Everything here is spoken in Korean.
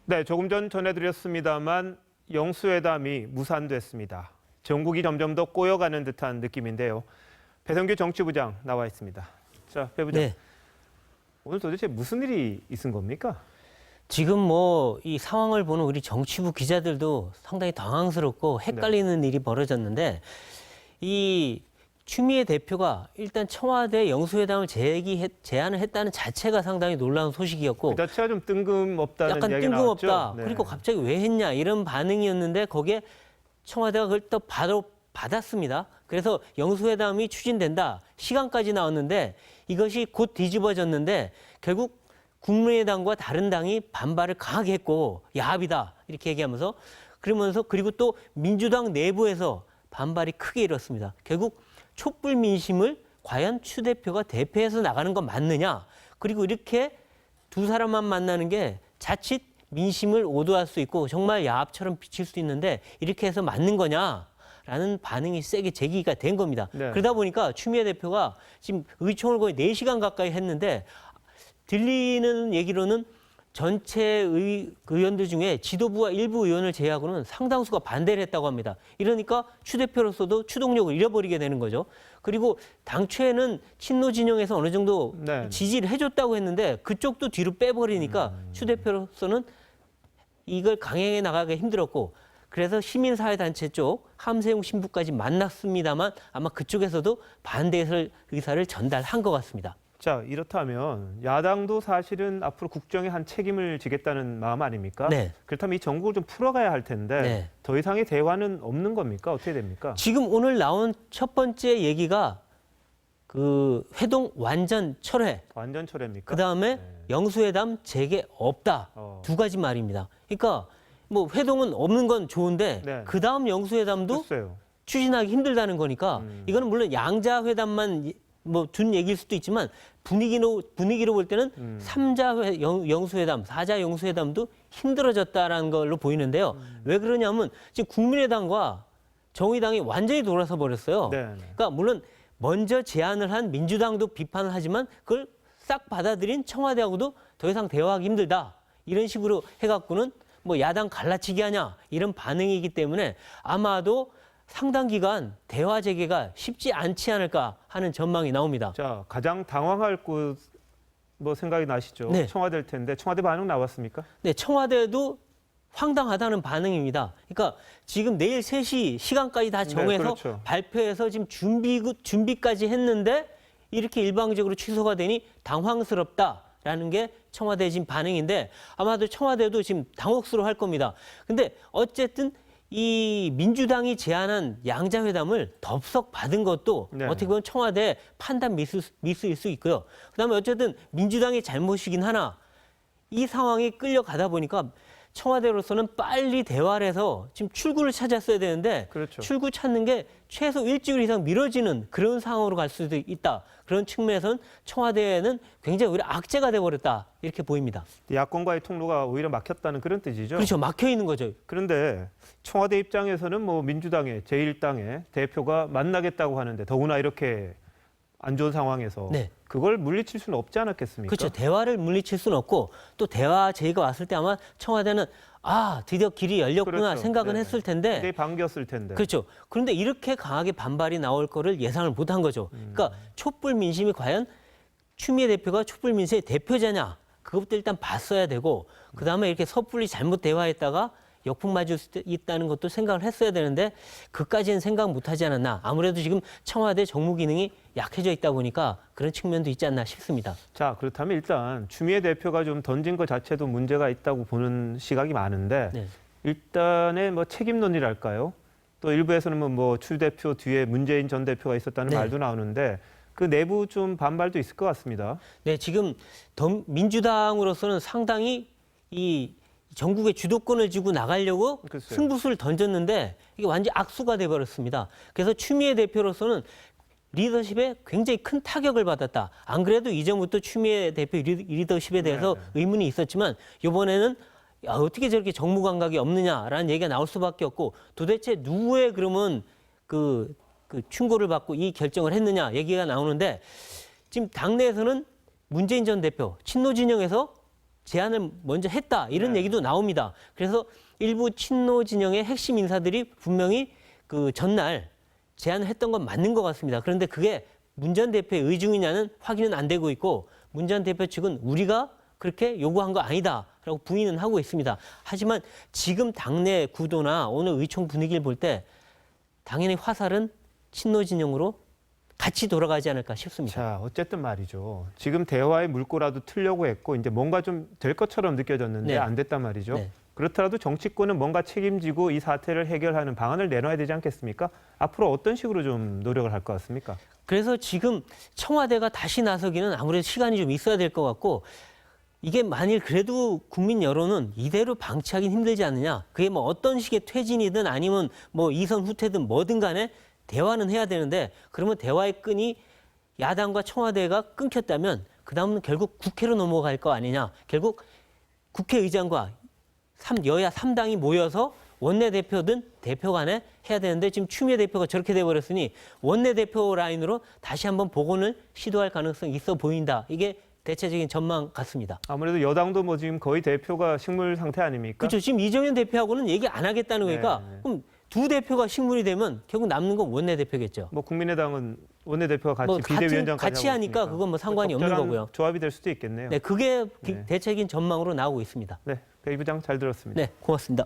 네, 조금 전 전해드렸습니다만 영수회담이 무산됐습니다. 전국이 점점 더 꼬여가는 듯한 느낌인데요. 배성규 정치부장 나와 있습니다. 자, 배 부장. 네. 오늘 도대체 무슨 일이 있은 겁니까? 지금 이 상황을 보는 우리 정치부 기자들도 상당히 당황스럽고 헷갈리는 일이 벌어졌는데 이 추미애 대표가 일단 청와대 영수회담을 제안을 했다는 자체가 상당히 놀라운 소식이었고 그 자체가 좀 뜬금없다는 약간 이야기가 뜬금없다. 나왔죠? 네. 그리고 갑자기 왜 했냐 이런 반응이었는데 거기에 청와대가 그걸 또 바로 받았습니다. 그래서 영수회담이 추진된다. 시간까지 나왔는데 이것이 곧 뒤집어졌는데 결국 국민의당과 다른 당이 반발을 강하게 했고 야합이다 이렇게 얘기하면서 그리고 또 민주당 내부에서 반발이 크게 일었습니다. 결국 촛불 민심을 과연 추 대표가 대표해서 나가는 건 맞느냐. 그리고 이렇게 두 사람만 만나는 게 자칫 민심을 오도할 수 있고 정말 야합처럼 비칠 수 있는데 이렇게 해서 맞는 거냐라는 반응이 세게 제기가 된 겁니다. 네. 그러다 보니까 추미애 대표가 지금 의총을 거의 4시간 가까이 했는데 들리는 얘기로는 전체 의원들 중에 지도부와 일부 의원을 제외하고는 상당수가 반대를 했다고 합니다. 이러니까 추 대표로서도 추동력을 잃어버리게 되는 거죠. 그리고 당초에는 친노 진영에서 어느 정도 네. 지지를 해줬다고 했는데 그쪽도 뒤로 빼버리니까 추 대표로서는 이걸 강행해 나가기 힘들었고 그래서 시민사회단체 쪽 함세웅 신부까지 만났습니다만 아마 그쪽에서도 반대 의사를 전달한 것 같습니다. 자, 이렇다면 야당도 사실은 앞으로 국정에 한 책임을 지겠다는 마음 아닙니까? 네. 그렇다면 이 정국을 좀 풀어가야 할 텐데 네. 더 이상의 대화는 없는 겁니까? 어떻게 됩니까? 지금 오늘 나온 첫 번째 얘기가 그 회동 완전 철회, 완전 철회입니까? 그다음에 영수회담 재개 없다. 두 가지 말입니다. 그러니까 뭐 회동은 없는 건 좋은데 네. 그다음 영수회담도 글쎄요. 추진하기 힘들다는 거니까 이거는 물론 양자 회담만 뭐 둔 얘기일 수도 있지만 분위기로 볼 때는 삼자 영수회담, 사자 영수회담도 힘들어졌다라는 걸로 보이는데요. 왜 그러냐면 지금 국민의당과 정의당이 완전히 돌아서 버렸어요. 네. 그러니까 물론 먼저 제안을 한 민주당도 비판을 하지만 그걸 싹 받아들인 청와대하고도 더 이상 대화하기 힘들다. 이런 식으로 해갖고는 뭐 야당 갈라치기 하냐 이런 반응이기 때문에 아마도 상당 기간 대화 재개가 쉽지 않지 않을까 하는 전망이 나옵니다. 자, 가장 당황할 곳 뭐 생각이 나시죠? 네. 청와대일 텐데 청와대 반응 나왔습니까? 네, 청와대도 황당하다는 반응입니다. 그러니까 지금 내일 3시 시간까지 다 정해서 그렇죠. 발표해서 지금 준비까지 했는데 이렇게 일방적으로 취소가 되니 당황스럽다라는 게 청와대 지금 반응인데 아마도 청와대도 지금 당혹스러워할 겁니다. 근데 어쨌든 이 민주당이 제안한 양자회담을 덥석 받은 것도 네. 어떻게 보면 청와대 판단 미스일 수 있고요. 그다음에 어쨌든 민주당의 잘못이긴 하나 이 상황이 끌려가다 보니까 청와대로서는 빨리 대화를 해서 지금 출구를 찾았어야 되는데 그렇죠. 출구 찾는 게 최소 일주일 이상 미뤄지는 그런 상황으로 갈 수도 있다. 그런 측면에서는 청와대는 굉장히 오히려 악재가 돼버렸다. 이렇게 보입니다. 야권과의 통로가 오히려 막혔다는 그런 뜻이죠. 그렇죠. 막혀 있는 거죠. 그런데 청와대 입장에서는 뭐 민주당의 제1당의 대표가 만나겠다고 하는데 더구나 이렇게 안 좋은 상황에서 네. 그걸 물리칠 수는 없지 않았겠습니까? 그렇죠. 대화를 물리칠 수는 없고 또 대화 제의가 왔을 때 아마 청와대는 드디어 길이 열렸구나 그렇죠. 생각은 네네. 했을 텐데 굉장히 반겼을 텐데. 그렇죠. 그런데 이렇게 강하게 반발이 나올 거를 예상을 못한 거죠. 그러니까 촛불 민심이 과연 추미애 대표가 촛불 민심의 대표자냐 그것도 일단 봤어야 되고 그다음에 이렇게 섣불리 잘못 대화했다가 역풍 맞을 수 있다는 것도 생각을 했어야 되는데 그까지는 생각 못하지 않았나. 아무래도 지금 청와대 정무 기능이 약해져 있다 보니까 그런 측면도 있지 않나 싶습니다. 자, 그렇다면 일단 추미애 대표가 좀 던진 것 자체도 문제가 있다고 보는 시각이 많은데 네. 일단의 뭐 책임론이랄까요? 또 일부에서는 뭐 추 대표 뒤에 문재인 전 대표가 있었다는 네. 말도 나오는데 그 내부 좀 반발도 있을 것 같습니다. 네, 지금 민주당으로서는 상당히 이 전국의 주도권을 쥐고 나가려고 글쎄요. 승부수를 던졌는데 이게 완전 악수가 돼버렸습니다. 그래서 추미애 대표로서는 리더십에 굉장히 큰 타격을 받았다. 안 그래도 이전부터 추미애 대표 리더십에 대해서 네. 의문이 있었지만 이번에는 어떻게 저렇게 정무 감각이 없느냐라는 얘기가 나올 수밖에 없고 도대체 누구의 그러면 그 충고를 받고 이 결정을 했느냐 얘기가 나오는데 지금 당내에서는 문재인 전 대표 친노 진영에서 제안을 먼저 했다 이런 네. 얘기도 나옵니다. 그래서 일부 친노 진영의 핵심 인사들이 분명히 그 전날 제안을 했던 건 맞는 것 같습니다. 그런데 그게 문 전 대표의 의중이냐는 확인은 안 되고 있고 문 전 대표 측은 우리가 그렇게 요구한 거 아니다라고 부인은 하고 있습니다. 하지만 지금 당내 구도나 오늘 의총 분위기를 볼 때 당연히 화살은 친노 진영으로 같이 돌아가지 않을까 싶습니다. 자, 어쨌든 말이죠. 지금 대화의 물꼬라도 틀려고 했고 이제 뭔가 좀 될 것처럼 느껴졌는데 네. 안 됐단 말이죠. 네. 그렇더라도 정치권은 뭔가 책임지고 이 사태를 해결하는 방안을 내놔야 되지 않겠습니까? 앞으로 어떤 식으로 좀 노력을 할 것 같습니까? 그래서 지금 청와대가 다시 나서기는 아무래도 시간이 좀 있어야 될 것 같고 이게 만일 그래도 국민 여론은 이대로 방치하긴 힘들지 않느냐. 그게 뭐 어떤 식의 퇴진이든 아니면 뭐 이선 후퇴든 뭐든 간에 대화는 해야 되는데 그러면 대화의 끈이 야당과 청와대가 끊겼다면 그다음은 결국 국회로 넘어갈 거 아니냐. 결국 국회의장과 여야 3당이 모여서 원내대표든 대표 간에 해야 되는데 지금 추미애 대표가 저렇게 돼버렸으니 원내대표 라인으로 다시 한번 복원을 시도할 가능성이 있어 보인다. 이게 대체적인 전망 같습니다. 아무래도 여당도 뭐 지금 거의 대표가 식물 상태 아닙니까? 그렇죠. 지금 이정현 대표하고는 얘기 안 하겠다는 거니까 네. 그럼 두 대표가 식물이 되면 결국 남는 건 원내대표겠죠. 뭐 국민의당은 원내대표와 같이 뭐 비대위원장까지 같이 하고 하니까 있으니까 그건 뭐 상관이 없는 적절한 거고요. 조합이 될 수도 있겠네요. 네, 그게 네. 대체적인 전망으로 나오고 있습니다. 네, 배 부장 잘 들었습니다. 네, 고맙습니다.